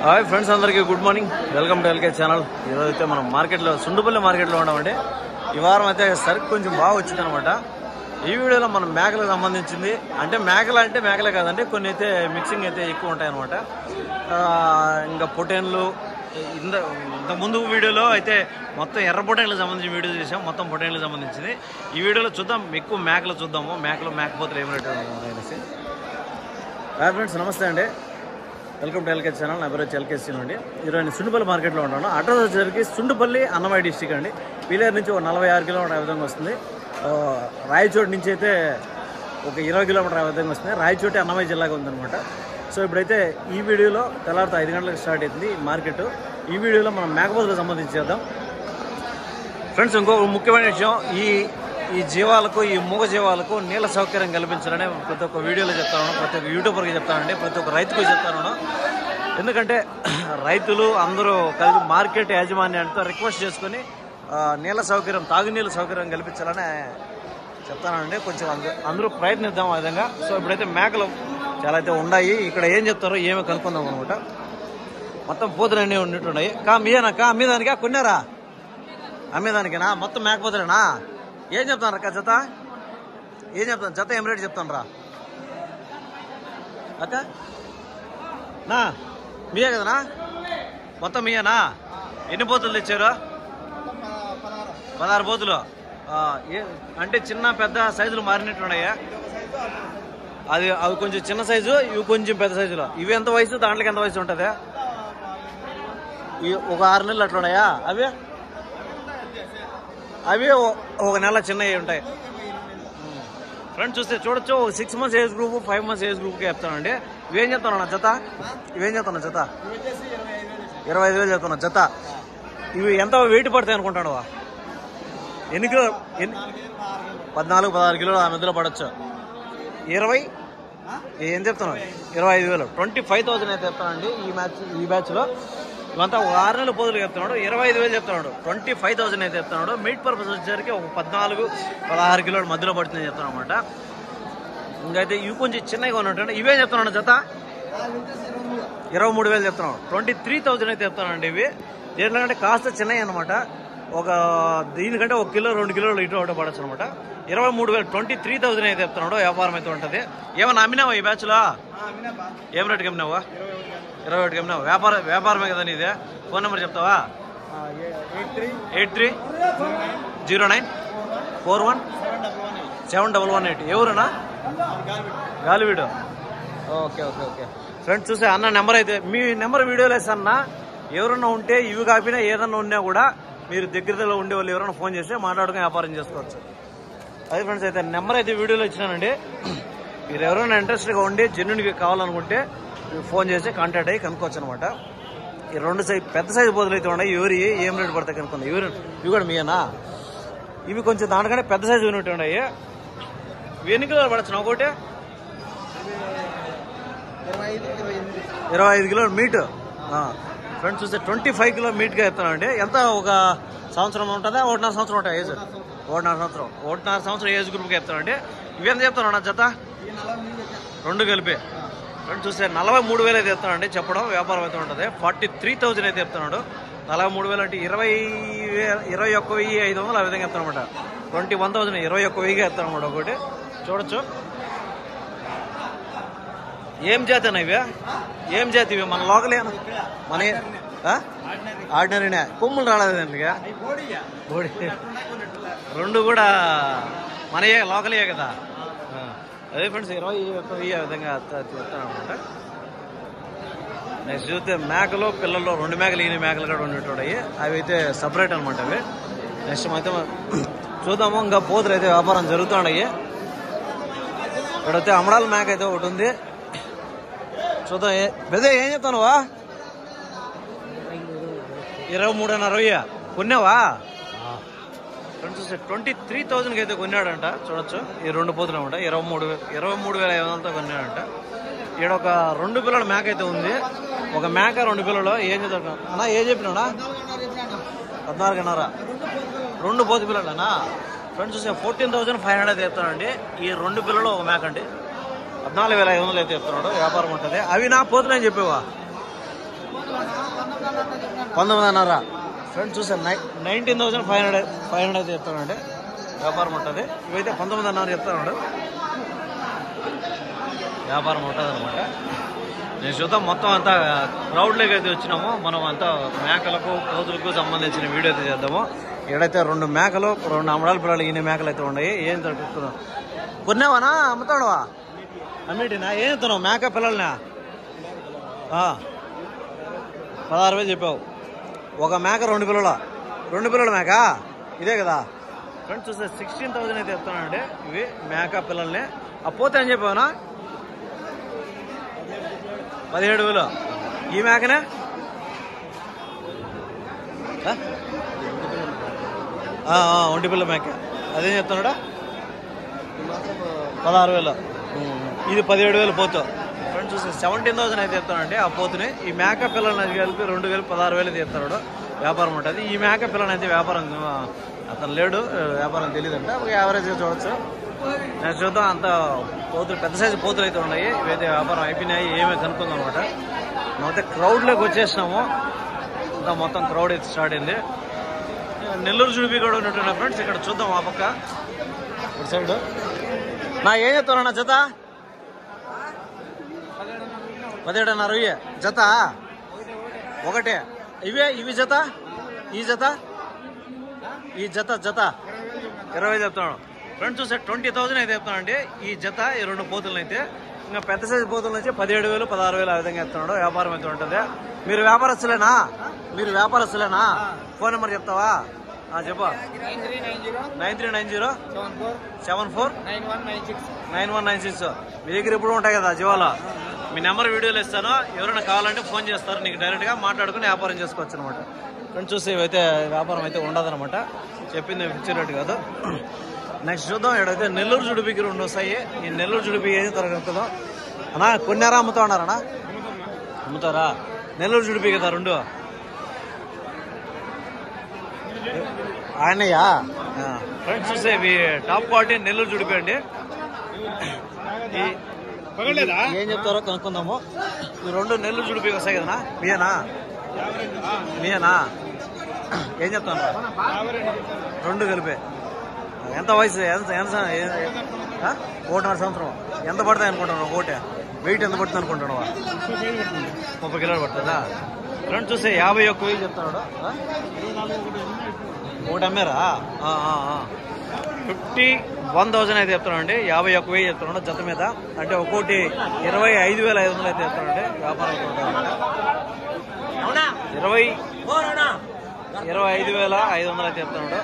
Hi friends, అందరికీ good morning. Welcome to LK channel. ఈరోజు అయితే మనం మార్కెట్లో సుండుపల్లి మార్కెట్లో ఉన్నామండి. ఈ వారం అయితే సరుకు కొంచెం బాగా వచ్చింది అనమాట. ఈ వీడియోలో మనం మేకలకు సంబంధించింది, అంటే మేకలే కాదండి, కొన్ని అయితే మిక్సింగ్ అయితే ఎక్కువ ఉంటాయన్నమాట. ఇంకా పొటేన్లు ఇంత ముందు వీడియోలో అయితే మొత్తం ఎర్ర పొటేన్లకు సంబంధించిన వీడియో చేసాం, మొత్తం పొటేన్లకు సంబంధించింది. ఈ వీడియోలో చూద్దాం, ఎక్కువ మేకలు చూద్దాము, మేకపోతలు ఏమి రేటు అనేసి. హాయ్ ఫ్రెండ్స్, నమస్తే అండి. Welcome to LK channel. నా పేరు వచ్చి ఎల్కేసీ అండి. ఈరోజు సుండుపల్లి మార్కెట్లో ఉంటాను. అడ్రస్ వచ్చేసరికి సుండుపల్లి అన్నమయ్య డిస్టిక్ అండి. పీలేరు నుంచి ఒక 46 కిలోమీటర్ విధంగా వస్తుంది. రాయచోటి నుంచి అయితే ఒక 20 కిలోమీటర్ విధంగా వస్తుంది. రాయచోటి అన్నమయ్య జిల్లాగా ఉందన్నమాట. సో ఇప్పుడైతే ఈ వీడియోలో తెల్లారితో 5 గంటలకు స్టార్ట్ అవుతుంది మార్కెట్. ఈ వీడియోలో మనం మేకపోతులకు సంబంధించి చేద్దాం ఫ్రెండ్స్. ఇంకొక ముఖ్యమైన విషయం, ఈ జీవాలకు, ఈ మూగ జీవాలకు నీళ్ళ సౌకర్యం కల్పించాలని ప్రతి ఒక్క వీడియోలో చెప్తాను, ప్రతి ఒక్క యూట్యూబర్కి చెప్తానండి, ప్రతి ఒక్క రైతుకు చెప్తాను. ఎందుకంటే రైతులు అందరూ కలిసి మార్కెట్ యాజమాన్యాలతో రిక్వెస్ట్ చేసుకుని నీళ్ళ సౌకర్యం, తాగునీళ్ళ సౌకర్యం కల్పించాలని చెప్తానండి. కొంచెం అందరూ ప్రయత్నిద్దాం ఆ విధంగా. సో ఇప్పుడైతే మేకలు చాలా అయితే ఉన్నాయి. ఇక్కడ ఏం చెప్తారో ఏమో కనుక్కుందాం అనమాట. మొత్తం పోతులన్నీ ఉన్నట్టున్నాయి. అమ్మేదానికా కొన్నారా? అమ్మేదానికేనా? మొత్తం మేకపోతులేనా? ఏం చెప్తాను అక్క జత? ఏం చెప్తాను జత? ఏం రేటు చెప్తాను రా అక్క? నా మీయే కదనా? మొత్తం మీయేనా? ఎన్ని పోతులు తెచ్చారు? 16 పోతులు. అంటే చిన్న పెద్ద సైజులు మారినట్టున్నాయా? అవి కొంచెం చిన్న సైజు, ఇవి కొంచెం పెద్ద సైజులో. ఇవి ఎంత వయసు, దాంట్లోకి ఎంత వయసు ఉంటుంది? ఒక 6 నెలలు అట్లున్నాయా? అవి ఒక నెల చిన్నవి ఉంటాయి. ఫ్రెండ్స్ చూస్తే చూడొచ్చు, 6 months age group, 5 months age గ్రూప్కి చెప్తానండి. ఇవేం చెప్తాను జత? ఇవేం చెప్తాను జత? 25,000 చెప్తున్నా జత. ఇవి ఎంత వెయిట్ పడతాయి అనుకుంటాను? ఎన్ని కిలో? 14-16 కిలోలు ఆ మధ్యలో పడవచ్చు. 20 ఏం చెప్తున్నావు? 25,000, 25,000 అయితే చెప్తానండి ఈ బ్యాచ్లో. ఇవంతా ఒక 6 నెలల పోదులు చెప్తున్నాడు. 25,000 చెప్తున్నాడు. 25,000 అయితే చెప్తున్నాడు. మీట్ పర్పస్ వచ్చేసరికి ఒక 14-16 కిలోల మధ్యలో పడుతుందని చెప్తాను అనమాట. ఇంకైతే ఇవి కొంచెం చిన్నగా ఉన్నట్టు. ఇవేం చెప్తున్నాడు జత? 23,000 చెప్తున్నాడు. 23,000 అయితే చెప్తానండి. ఇవి దేంట్లోకంటే కాస్త చిన్నవి అనమాట. ఒక దీనికంటే 1 కిలో 2 కిలోలు ఇటు ఒకటి పడచ్చు అనమాట. 23,000, 23,000 అయితే చెప్తున్నాడు. వ్యాపారం అయితే ఉంటుంది. ఏమన్నా అమ్మినావా ఈ బ్యాచ్లో? ఏం రేటుకి అమ్మినావా? 21కి అమ్మినావా? వ్యాపారమే కదా నీదే. ఫోన్ నెంబర్ చెప్తావా? 8309417118. ఎవరునా? గాలివీడు. ఓకే. ఫ్రెండ్స్ చూసే అన్న నెంబర్ అయితే, మీ నెంబర్ వీడియోలో వేసన్నా. ఎవరన్నా ఉంటే ఇవి కాకపోయినా ఏదన్నా ఉన్నా కూడా మీరు దగ్గరలో ఉండే వాళ్ళు ఎవరైనా ఫోన్ చేస్తే మాట్లాడుకుని వ్యాపారం చేసుకోవచ్చు. అదే ఫ్రెండ్స్, అయితే నెంబర్ అయితే వీడియోలో ఇచ్చినానండి. మీరు ఎవరైనా ఇంట్రెస్ట్గా ఉండి జెన్యున్గా కావాలనుకుంటే ఫోన్ చేసి కాంటాక్ట్ అయ్యి కనుక్కోవచ్చు అనమాట. ఈ 2 పెద్ద సైజు పోతులు అయితే ఉన్నాయి. ఏం రేటు పడతాయి కనుక్కుంది. ఇవి కూడా మీయేనా? ఇవి కొంచెం దానికంటే పెద్ద సైజు ఉన్నట్టు ఉన్నాయి. ఇవి ఎన్ని కిలోలు పడచ్చు? ఒకటి 25 కిలోలు మీట్. ఫ్రెండ్స్ చూస్తే 25 కిలో మీట్గా చెప్తానండి. ఎంత ఒక సంవత్సరం ఉంటుందా? 1.5 సంవత్సరం ఉంటాయి ఏజ్. 1.5 సంవత్సరం ఏజ్ గ్రూప్కి చెప్తానండి. ఇవి ఎంత చెప్తాను అన్న జత? 2 కలిపి. ఫ్రెండ్స్ చూస్తే 43,000 అయితే చెప్తానండి. చెప్పడం వ్యాపారం అయితే ఉంటుంది. 43,000 అయితే చెప్తున్నాడు. 43,000 అంటే 21,500 ఆ విధంగా చెప్తాను అనమాట. 21,000, 21,000గా చెప్తాను అనమాట. ఒకటి చూడొచ్చు. ఏం జాతి అన్న ఇవి? ఏం జాతి ఇవి? మన లోకలేనా? మన ఆర్డినరీనే. కొమ్ములు రాలేదు దానికి. బోడి 2 కూడా మనయే, లోకలే కదా. అదే ఫ్రెండ్స్, 21,000 ఆ విధంగా చెప్తాను అనమాట. నెక్స్ట్ చూస్తే మేకలు, పిల్లల్లో 2 మేకలు, ఈయన మేకలు కూడా ఉండేటోడాయి. అవి అయితే సపరేట్ అనమాట. అవి నెక్స్ట్ అయితే చూద్దాము. ఇంకా పోతులు అయితే వ్యాపారం జరుగుతున్నాయి. ఇక్కడైతే అమడాల మేక అయితే ఒకటి ఉంది. చూద్దాం. పెద్ద ఏం చెప్తానువా? 23,500 కొన్నావా? ఫ్రెండ్స్ చూస్తే 23,000కి అయితే కొన్నాడంట. చూడొచ్చు, ఈ 2 పోతులు అనమాట. 23,500తో కొన్నాడంట. ఇక్కడ ఒక 2 పిల్లల మేక అయితే ఉంది. ఒక మేక 2 పిల్లలు. ఏం చెప్తాడు అన్నా? ఏం చెప్పినా? 14,500. 2 పోతు పిల్లలనా? ఫ్రెండ్స్ చూస్తే 14,500 అయితే చెప్తానండి. ఈ 2 పిల్లలు ఒక మేక అండి. 14,500 అయితే చెప్తున్నాడు. వ్యాపారం ఉంటుంది. అవి నా పోతున్నాయని చెప్పేవా? 19,500 ఫ్రెండ్స్ చూసారు. 19,500 అయితే చెప్తానండి వ్యాపారం ఉంటుంది. ఇవైతే 19,500 చెప్తాను వ్యాపారం ఉంటుంది అనమాట. నేను చూద్దాం మొత్తం అంతా క్రౌడ్లోకి అయితే వచ్చినాము. మనం అంతా మేకలకు కోతులకు సంబంధించిన వీడియో అయితే చేద్దాము. ఏడైతే 2 మేకలు 2 అమ్మడాల పిల్లలు ఈయన మేకలు అయితే ఉన్నాయి. ఏం తడుపుతున్నావు? కొన్నావానా అమ్ముతాడువా? అన్నిటినా ఏం చెప్తున్నావు? మేక పిల్లలనా 16,000 చెప్పావు. ఒక మేక 2 పిల్లల మేక ఇదే కదా ఫ్రెండ్స్. చూస్తే 16,000 అయితే చెప్తానండి ఇవి మేక పిల్లల్ని. ఆ పోతే అని చెప్పావునా 17,000. ఈ మేకనే ఒంటి పిల్ల మేక అదేం చెప్తున్నాడా 16,000. ఇది 17,000 పోతు ఫ్రెండ్స్. చూస్తే 17,000 అయితే చెప్తానండి ఆ పోతుని. ఈ మేక పిల్లల్ని కలిపి 2 కలిపి 16,000 చెప్తాడు. వ్యాపారం ఉంటుంది. ఈ మేక పిల్లని అయితే వ్యాపారం అతను లేడు, వ్యాపారం తెలియదంట. ఒక యావరేజ్గా చూడొచ్చు. నేను చూద్దాం అంత పోతులు పెద్ద సైజు పోతులు అయితే ఉన్నాయి. ఇవైతే వ్యాపారం అయిపోయినాయి. ఏమీ కనుక్కుందాం అనమాట. మేమైతే క్రౌడ్లోకి వచ్చేసినాము. అంతా మొత్తం క్రౌడ్ అయితే స్టార్ట్ అయింది. నెల్లూరు జుడిపి కూడా ఉన్నట్టున్నా ఫ్రెండ్స్. ఇక్కడ చూద్దాం ఆ పక్క ఇటు సైడ్. ఏం చెప్తాను జత 17,500 జత ఒకటే. ఇవి జత ఈ జత 20 చెప్తాను ఫ్రెండ్స్. చూసే 20,000 అయితే చెప్తానండి ఈ జత. ఈ 2 పోతులను అయితే ఇంకా పెద్ద సైజు పోతుల నుంచి 17,000 16,000 ఆ విధంగా చెప్తున్నాడు. వ్యాపారం అయితే ఉంటుంది. మీరు వ్యాపారస్తులేనా? ఫోన్ నెంబర్ చెప్తావా? చెప్పా 9390749196. మీ దగ్గర ఇప్పుడు ఉంటాయి కదా జివాలో. మీ నెంబర్ వీడియోలు ఇస్తాను. ఎవరైనా కావాలంటే ఫోన్ చేస్తారు. నీకు డైరెక్ట్గా మాట్లాడుకుని వ్యాపారం చేసుకోవచ్చు అనమాట. ఫ్రెండ్స్ చూస్తే ఇవైతే వ్యాపారం అయితే ఉండదనమాట. చెప్పింది ఫిక్చర్ రేట్ కాదు. నెక్స్ట్ చూద్దాం. ఇక్కడైతే నెల్లూరు జుడిపికి 2 వస్తాయి. ఈ నెల్లూరు జుడిపి ఏం తరగతుందో అన్నా కొన్నారా అమ్ముతా ఉన్నారన్నా? అమ్ముతారా? నెల్లూరు జుడిపి కదా 2 ఆయనయ్యా. ఫ్రెండ్స్ చూస్తే ఇవి టాప్ క్వాలిటీ నెల్లూరు జుడిపి అండి. ఏం చెప్తారో కనుక్కుందాము. ఈ 2 నెల్లూరు జుడిపి వస్తాయి కదనా? మీయేనా? ఏం చెప్తాను? 2 కలిపే. ఎంత వయసు? 1.5 సంవత్సరం. ఎంత పడతాయి అనుకుంటున్నావు? ఒకటే వెయిట్ ఎంత పడుతుంది అనుకుంటున్నావా? 30 కిలోలు పడుతుందా? ఫ్రెండ్స్ చూస్తే 51,000 చెప్తాడు. ఒకటి అమ్మారా? 51,000 అయితే చెప్తానండి. 51,000 చెప్తున్నాడు జత మీద. అంటే ఒక్కోటి 25,500 అయితే చెప్తానండి. వ్యాపారం 25,500 అయితే చెప్తున్నాడు.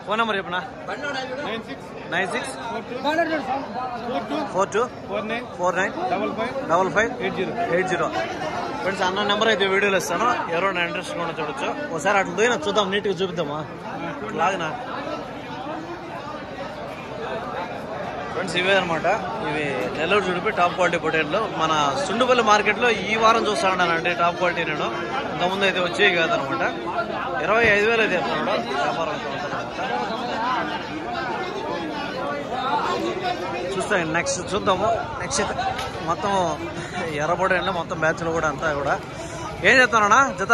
ఫోన్ నెంబర్ చెప్పనా? 9642495580. ఫ్రెండ్స్ అన్న నెంబర్ అయితే వీడియోలో ఇస్తాను. ఎవరైనా ఇంట్రెస్ట్ కూడా చూడొచ్చు. ఒకసారి అట్లా పోయినా చూద్దాం, నీట్గా చూపిద్దామా లాగనా. ఫ్రెండ్స్ ఇవే అనమాట. ఇవి నెల్లూరు జుడిపి టాప్ క్వాలిటీ పొటేటోలు. మన సుండుపల్లి మార్కెట్లో ఈ వారం చూస్తా ఉన్నానండి టాప్ క్వాలిటీ. నేను ఇంతకుముందు అయితే వచ్చేవి కాదనమాట. 25,000 అయితే చెప్తున్నాడు. వ్యాపారం చూస్తా. నెక్స్ట్ చూద్దాము. నెక్స్ట్ అయితే మొత్తం ఎర్రబొడేళ్ళు మొత్తం బ్యాచ్లు కూడా అంతా కూడా. ఏం చెప్తానన్నా జత?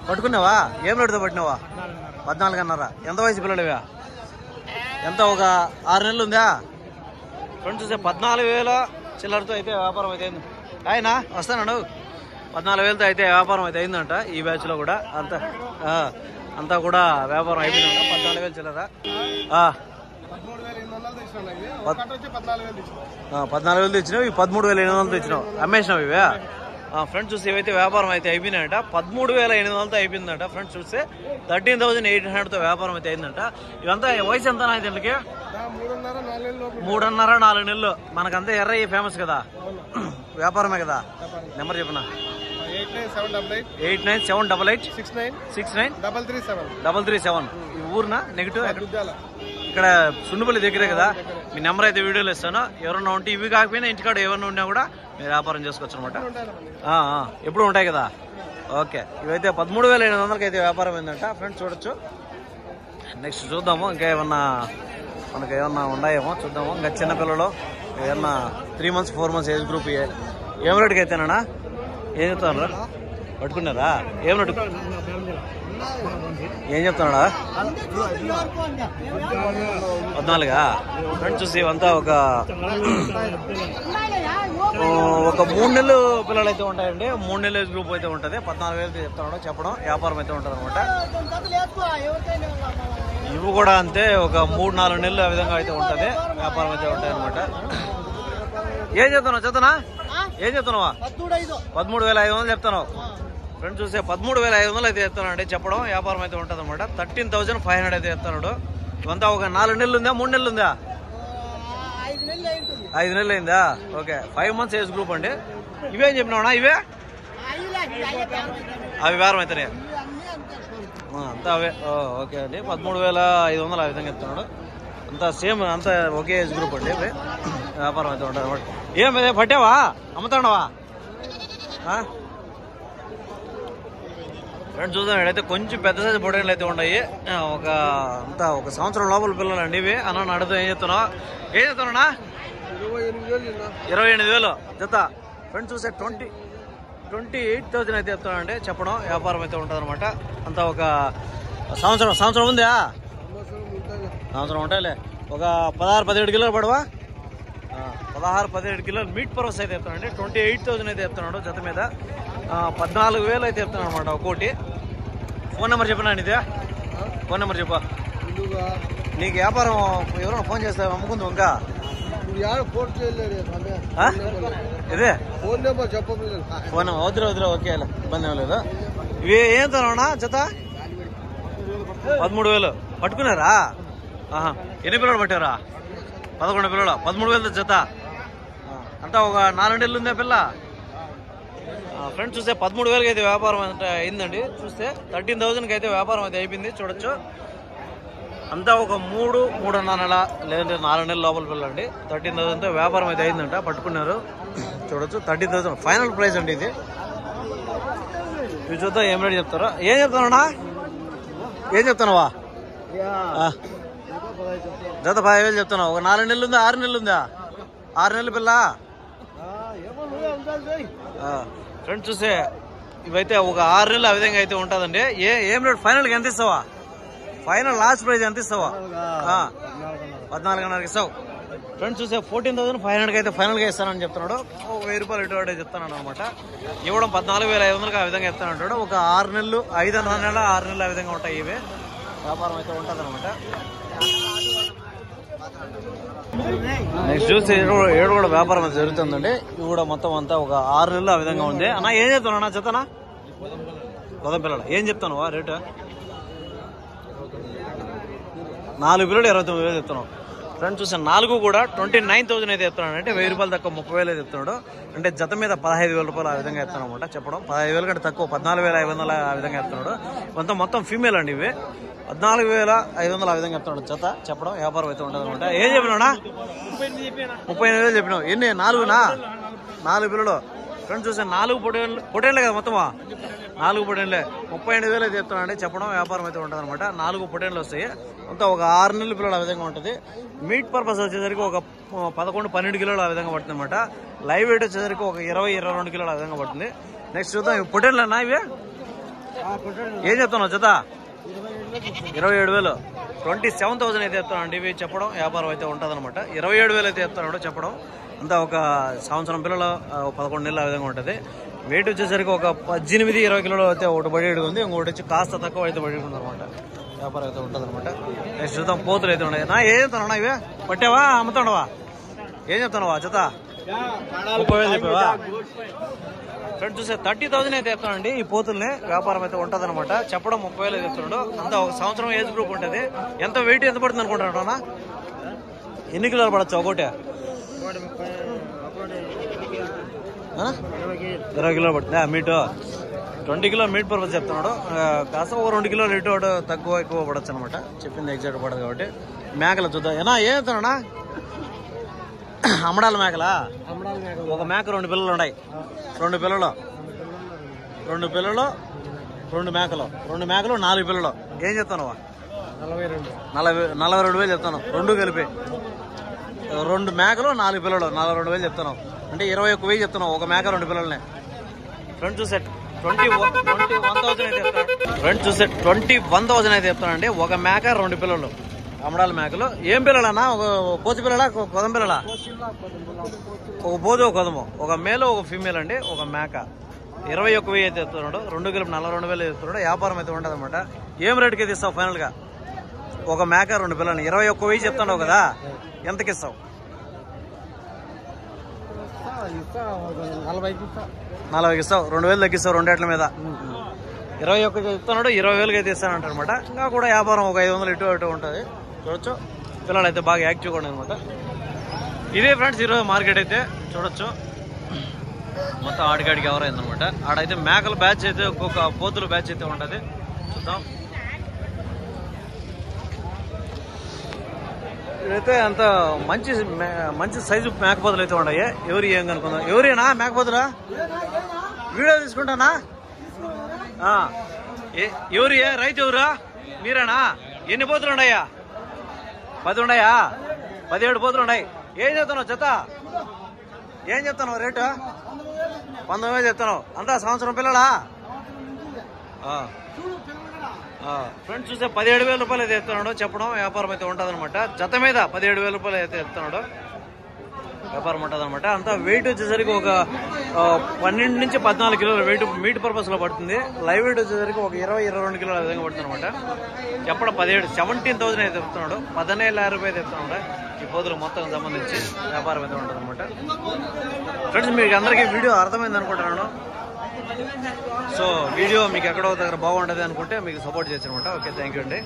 పట్టుకున్నావా? ఏం రేటుతో పట్టినావా? 14,500. ఎంత వయసు పిల్లలువా? ఎంత ఒక 6 నెలలు ఉందా? ఫ్రెండ్స్ చూస్తే 14,000 చిల్లరతో అయితే వ్యాపారం అయితే అయింది. ఆయన వస్తాను 14,000తో అయితే వ్యాపారం అయితే అయిందంట ఈ బ్యాచ్లో కూడా. అంతా కూడా వ్యాపారం అయిపోయిందంట. 14,000 చిల్లర. 14,000 తెచ్చినావు. ఈ 13,800 తెచ్చినావు. అమ్మేసినావు ఇవే. ఫ్రెండ్స్ చూస్తే ఇవైతే వ్యాపారం అయితే అయిపోయినాయంట. 13,800తో అయిపోయిందంట. ఫ్రెండ్స్ చూస్తే 13,800తో వ్యాపారం అయితే అయిందంట. ఇవంతా వయసు ఎంత అయితే వీళ్ళకి? 3.5-4 నెలలు. మనకంతా ఎర్రయ్య ఫేమస్ కదా, వ్యాపారమే కదా. నెంబర్ చెప్పనా? 89788869693337. ఈ ఊరునా? నెగిటివ్ ఇక్కడ సుండుపల్లి దగ్గరే కదా. మీ నెంబర్ అయితే వీడియోలో ఇస్తాను. ఎవరన్నా ఉంటే ఇవి కాకపోయినా ఇంటికాడ ఎవరన్నా ఉన్నా కూడా మీరు వ్యాపారం చేసుకోవచ్చు అనమాట. ఎప్పుడు ఉంటాయి కదా. ఓకే. ఇవైతే 13,800కి అయితే వ్యాపారం అయిందంట. ఫ్రెండ్స్ చూడొచ్చు. నెక్స్ట్ చూద్దాము ఇంకా ఏమన్నా మనకి ఏమన్నా ఉన్నాయేమో చూద్దాము. ఇంకా చిన్నపిల్లలు ఏమన్నా 3 months 4 months ఏజ్ గ్రూప్ ఏం రేటుకి అయితేనా? ఏం చెప్తాను? పట్టుకున్నారా? ఏం రేటు? ఏం చెప్తున్నాడా? 14. ఫ్రెండ్స్ చూసి అంతా ఒక 3 నెలలు పిల్లలు అయితే ఉంటాయండి. 3 నెలల ఏజ్ గ్రూప్ అయితే ఉంటుంది. 14,000 చెప్తున్నాడు చెప్పడం. వ్యాపారం అయితే ఉంటుంది అనమాట. ఇవి కూడా అంతే, ఒక 3-4 నెలలు ఆ విధంగా అయితే ఉంటుంది. వ్యాపారం అయితే ఉంటాయి అనమాట. ఏం చెప్తున్నావు చేతనా? ఏం చెప్తున్నావా? 13,500 చెప్తున్నావు. ఫ్రెండ్స్ చూసే 13,500 అయితే చెప్తాను అండి చెప్పడం. వ్యాపారం అయితే ఉంటుంది అనమాట. 13,500 అయితే చెప్తున్నాడు. ఇవంతా ఒక 4 నెలలు ఉందా 3 నెలలు ఉందా? 5 నెలలు అయిందా? ఓకే, 5 మంత్స్ ఏజ్ గ్రూప్ అండి. ఇవేం చెప్పినావునా? ఇవే అవి వ్యాపారం అవుతాయి అంతా అవే. ఓకే అండి, 13,500 ఆ విధంగా చెప్తున్నాడు. అంతా సేమ్, అంతా ఒకే ఏజ్ గ్రూప్ అండి. ఇవి వ్యాపారం అయితే ఉంటుంది అనమాట. ఏమి పట్టావా? అమ్ముతాడవా? ఫ్రెండ్స్ చూద్దాం. ఇక్కడైతే కొంచెం పెద్ద సైజు పొడేళ్ళు అయితే ఉన్నాయి. ఒక సంవత్సరం లోపల పిల్లలు అండి ఇవి. అన్న అడుగుతాం. ఏం చెప్తున్నావు? ఏం చెప్తున్నా? 28,000 జత. ఫ్రెండ్స్ చూసే 28,000 అయితే చెప్తానండి చెప్పడం. వ్యాపారం అయితే ఉంటుంది అనమాట. అంతా ఒక సంవత్సరం ఉందా? సంవత్సరం ఉంటాయిలే. ఒక 16-17 కిలోలు పడవా? 16-17 కిలోలు మీట్ పర్వస్ అయితే చెప్తానండి. 28,000 అయితే చెప్తున్నాడు జత మీద. 14,000 అయితే చెప్తున్నాను అనమాట ఒక్కోటి. ఫోన్ నెంబర్ చెప్పినా ఇదే? ఫోన్ నెంబర్ చెప్పా. నీకు వ్యాపారం ఎవరైనా ఫోన్ చేస్తావు అమ్ముకుంది ఇంకా? ఇదే ఫోన్ వద్దురా ఓకే, ఇబ్బంది ఏం లేదు. ఇవి ఏం తనా జత? 13,000 పట్టుకున్నారా? ఎన్ని పిల్లలు పట్టారా? 11 పిల్లలు. 13,000 జత. అంతా ఒక 4 నెలలు ఉందా పిల్ల? ఫ్రెండ్స్ చూస్తే 13,000 అయితే వ్యాపారం అంటే అయిందండి. చూస్తే 13,000 అయితే వ్యాపారం అయితే అయిపోయింది. చూడొచ్చు అంతా ఒక 3-3.5 నెల లేదంటే 4 నెలల లోపల పిల్లండి. 13,000తో వ్యాపారం అయితే అయిందంట. పట్టుకున్నారు. చూడొచ్చు 13,000 ఫైనల్ ప్రైస్ అండి ఇది. ఇవి చూద్దాం ఏం రేట్ చెప్తారా? ఏం చెప్తానా? ఏం చెప్తానవా? జత 5,000 చెప్తున్నావు. ఒక 4 నెలలు ఉందా 6 నెలలు ఉందా? 6 నెలల పిల్ల. ఫ్రెండ్స్ చూస్తే ఇవైతే ఒక 6 నెలలు ఆ విధంగా అయితే ఉంటుందండి. ఏం రేట్ ఫైనల్గా ఎంత ఇస్తావా? ఫైనల్ లాస్ట్ ప్రైజ్ ఎంత ఇస్తావా? 14,500 ఇస్తావు. ఫ్రెండ్స్ చూస్తే 14,500 అయితే ఫైనల్గా ఇస్తానని చెప్తున్నాడు. 1,000 రూపాయలు ఇటు వాడే చెప్తాను అనమాట. ఇవ్వడం 14,500 ఆ విధంగా చెప్తానంటాడు. ఒక 6 నెలలు 5.5 నెలలు 6 నెలలు ఆ విధంగా ఉంటాయి. ఇవి వ్యాపారం అయితే ఉంటుంది అనమాట. నెక్స్ట్ చూస్తే ఏడు కూడా వ్యాపారం అయితే జరుగుతుందండి. ఇవి కూడా మొత్తం అంతా ఒక 6 నెలలు ఆ విధంగా ఉంది. అన్న ఏం చెప్తాను చెప్తానా? పొదం పిల్లలు ఏం చెప్తాను రేటు? 4 పిల్లలు 29,000 చెప్తున్నావు. ఫ్రెండ్స్ చూసాను 4 కూడా 29,000 అయితే చెప్తున్నాడు. అంటే 1,000 రూపాయలు తక్కువ 30,000 అయితే చెప్తున్నాడు. అంటే జత మీద 15,000 రూపాయలు ఆ విధంగా చెప్తాను అనమాట. చెప్పడం 15,000 కంటే తక్కువ 14,500 ఆ విధంగా చెప్తున్నాడు. మొత్తం ఫీమేల్ అండి ఇవి. 14,500 ఆ విధంగా చెప్తున్నాడు జత. చెప్పడం వ్యాపారం అయితే ఉంటుంది అనమాట. ఏం చెప్పినావునా? 38,000 చెప్పినావు. ఎన్ని? 4 పిల్లలు. ఫ్రెండ్స్ చూసాను 4 పొటేన్లే కదా మొత్తమా? 4 పొటేన్లే 38,000 అయితే చెప్తున్నాండి. చెప్పడం వ్యాపారం అయితే ఉంటుంది అనమాట. 4 పొటేన్లు వస్తాయి. అంతా ఒక 6 నెలల పిల్లలు ఆ విధంగా ఉంటుంది. మీట్ పర్పస్ వచ్చేసరికి ఒక 11-12 కిలోలు ఆ విధంగా పడుతుంది అనమాట. లైవ్ వెయిట్ వచ్చేసరికి ఒక 20-22 కిలోలు ఆ విధంగా పడుతుంది. నెక్స్ట్ చూద్దాం పొటేన్లు అన్నా ఇవి. ఏం చెప్తున్నావు జత? 27,000. 27,000 అయితే చెప్తానండి ఇవి. చెప్పడం వ్యాపారం అయితే ఉంటుంది అనమాట. 27,000 అయితే చెప్తున్నాడు చెప్పడం. అంతా ఒక సంవత్సరం పిల్లలు 11 నెలలు ఆ విధంగా ఉంటుంది. వెయిట్ వచ్చేసరికి ఒక 18-20 కిలోలు అయితే ఒకటి బడి ఉంది. ఇంకొకటి వచ్చి కాస్త తక్కువ అయితే బడి ఉంది అనమాట. వ్యాపారం అయితే ఉంటుంది అనమాట. నెక్స్ట్ చూద్దాం పోతులు అయితే ఉన్నాయి. ఏం చెప్తాను ఇవే? పట్టావా అమ్ముతాడవా? ఏం చెప్తానవా జత? 30,000 చెప్పావా? ఫ్రెండ్స్ చూస్తే 30,000 అయితే చెప్తానండి ఈ పోతుల్ని. వ్యాపారం అయితే ఉంటుంది అనమాట. చెప్పడం 30,000 చెప్తున్నాడు. అంతా ఒక సంవత్సరం ఏజ్ గ్రూప్ ఉంటుంది. ఎంత వెయిట్ ఎంత పడుతుంది అనుకుంటాడు అన్న? ఎన్ని కిలోలు పడచ్చు ఒకటి? 20 కిలోలు పడుతుందా మీటు? 20 కిలో మీట్ పర్పస్ చెప్తున్నాడు. కాస్త ఒక 2 కిలోలు ఇటు తక్కువ ఎక్కువ పడచ్చు అనమాట. చెప్పింది ఎగ్జాక్ట్ పడదు కాబట్టి. మేకలు చూద్దాం. ఏనా ఏం చెప్తానా? అమ్మడాల మేకలా? ఒక మేక 2 పిల్లలు ఉన్నాయి. 2 పిల్లలు 2 పిల్లలు 2 మేకలు 2 మేకలు 4 పిల్లలు. ఏం చెప్తాను? 42,000 చెప్తాను. 2 కలిపి 2 మేకలు 4 పిల్లలు 42,000 చెప్తున్నావు అంటే 21,000 చెప్తున్నావు. ఒక మేక 2 పిల్లలనే. ఫ్రంట్ చూసే 21,000 అయితే చెప్తాను. ఫ్రంట్ చూసే 21,000 అయితే చెప్తానండి. ఒక మేక 2 పిల్లలు అమడాల మేకలు. ఏం పిల్లలన్నా? ఒక పోతు పిల్లలా కొదం పిల్లలా? ఒక పోతు ఒక కొదము, ఒక మేలు ఒక ఫీమేల్ అండి. ఒక మేక 21,000 అయితే చెప్తున్నాడు. 2 కలిపి 42,000 చెప్తున్నాడు. వ్యాపారం అయితే ఉండదు అనమాట. ఏం రేటుకి అయితే ఇస్తావు ఫైనల్ గా? ఒక మేక 2 పిల్లలు 21,000 చెప్తున్నావు కదా, ఎంతకి ఇస్తావు? 40కి ఇస్తావు. 2,000 తగ్గిస్తావు 2 ఏట్ల మీద. 21 చెప్తున్నాడు. 20,000 అయితే ఇస్తానంట అనమాట. ఇంకా కూడా వ్యాపారం ఒక 500 ఇటు అటు ఉంటుంది. చూడొచ్చు పిల్లలు అయితే బాగా యాక్టివ్గా ఉండదు అనమాట. ఇదే ఫ్రెండ్స్ ఈరోజు మార్కెట్ అయితే చూడొచ్చు. మొత్తం ఆడికాడికి ఎవరు అయిందనమాట. ఆడైతే మేకల బ్యాచ్ అయితే ఒక్కొక్క పోతుల బ్యాచ్ అయితే ఉంటుంది. చూద్దాం. ఇదైతే అంత మంచి సైజు మేకపోతులు అయితే ఉన్నాయి. ఎవరు ఏం కనుకుందాం. ఎవరేనా మేకపోతులా? వీడియో తీసుకుంటానా? ఎవరు రైతు ఎవరా? మీరేనా? ఎన్ని పోతులు ఉన్నాయా? 10 ఉన్నాయా? 17 పోతులు ఉన్నాయి. ఏం చెప్తున్నావు జత? ఏం చెప్తున్నావు రేటు? 19,000 చెప్తున్నావు. అంతా సంవత్సరం పిల్లలా? ఫ్రెండ్స్ చూస్తే 17,000 రూపాయలు అయితే ఎత్తున్నాడు. చెప్పడం వ్యాపారం అయితే ఉంటుంది అనమాట. జత మీద 17,000 రూపాయలు అయితే ఎత్తున్నాడు. వ్యాపారం ఉంటుంది అనమాట. అంతా వెయిట్ వచ్చేసరికి ఒక 12 నుంచి 14 కిలోల వెయిట్ మీట్ పర్పస్ లో పడుతుంది. లైవ్ వెయిట్ వచ్చేసరికి ఒక 20-22 కిలోల విధంగా పడుతుంది అనమాట. చెప్పడం 17,000 అయితే చెప్తున్నాడు. 15,000 రూపాయలు చెప్తున్నాడు. ఈ పోతులకు మొత్తం సంబంధించి వ్యాపారం అయితే ఉంటుంది అనమాట. ఫ్రెండ్స్ మీకు అందరికీ వీడియో అర్థమైంది అనుకుంటున్నాను. సో వీడియో మీకు ఎక్కడో దగ్గర బాగుంటుంది అనుకుంటే మీకు సపోర్ట్ చేసి అనమాట. ఓకే, థ్యాంక్ యూ అండి.